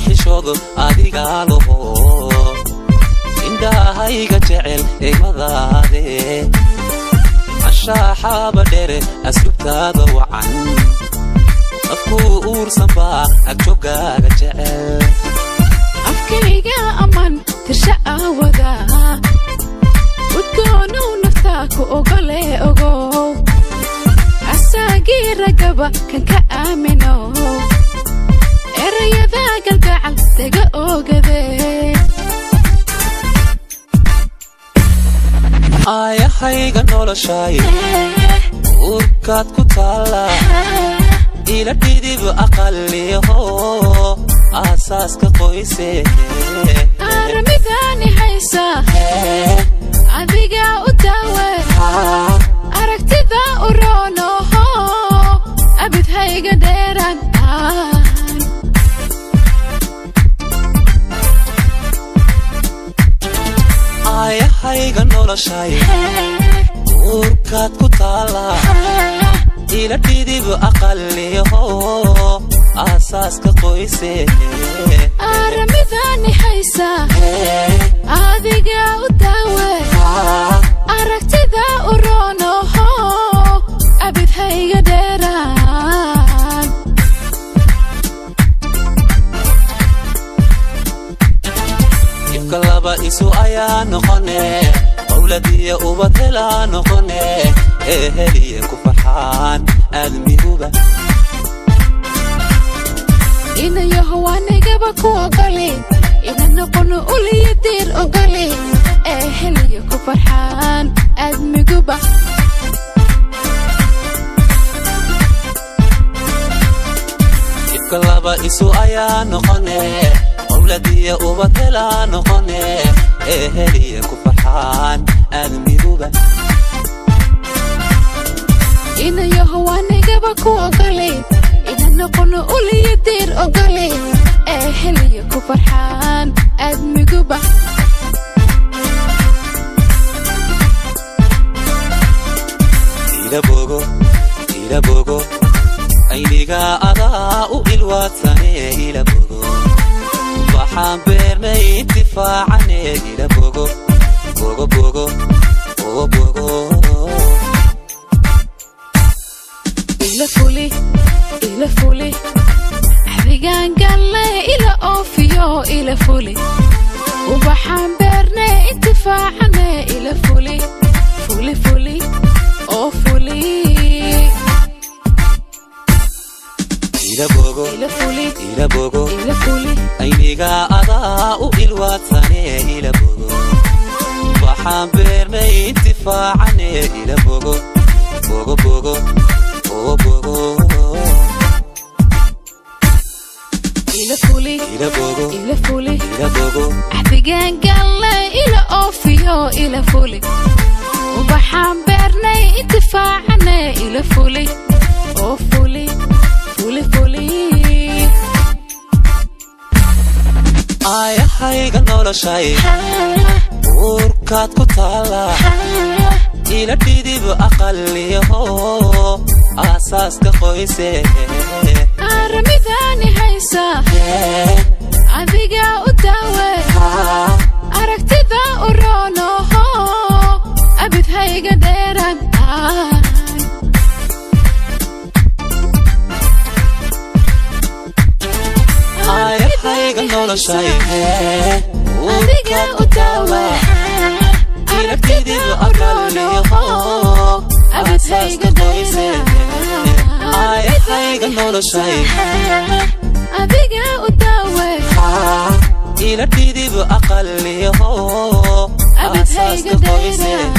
xishoodo adiga loho indahayga jecel eegmadaade ashaaxaba dheere asrubtaada wacan afku uursan baa agjogaaga jecel afkayga aman tirsha awada udgoonu naftaa ku ogole ogow asaagii ragaba kan ka aamino erayada galgacal taga ogade ayahayga noloshay urkaad ku taala ila dhidib aqaliho asaaska qoyse aramidani haysa adiga u daawe aragtida u roonoho abidhayga dheeraan ayahayga noloshay urkaad ku taala ila dhidib aqaliho asaaska qoyse aramidani haysa adiga u daawe aragtida u roonoho abidhayga dheeraan ibkalaba isu ayaa noqone awladiya ubad helaa noqone heliye ku farxaan aadmiguba inayaho waanigaba ku ogole ina noqono uliya diir ogole heliye ku farxaan aadmiguba ibkalaba isu ayaa noqone awladiya ubad helaa noqone heliye ku farxaan aadmiguba inayaho waanigaba ku ogole ina noqono uliya diir ogole heliye ku farxaan aadmiguba ila bogo ayniga adaa u ilwaadsane ila bogo waxaan beernay intifaacane ila bogo ila fuli adigaan galle ila oofiyo ila fuli waxaan beernay intifaacane ila fuli oo fuli ila bogo ayniga adaa u ilwaadsane ila bogo waxaan beernay intifaacane ila bogo ila fuli adigaan galle ila oofiyo ila fuli waxaan beernay intifaacane ila fuli oo fuli ayahayga noloshay urkaad ku taala ila dhidib aqaliho asaaska qoyse aramidani haysa adiga u daawe aragtida u roonoho abidhayga dheeraan ayahayga noloshay adiga u daawe aragtida u roonoho abidhayga dheeraan ayahayga noloshay adiga u daawe ila dhidib aqaliho abidhayga dheeraan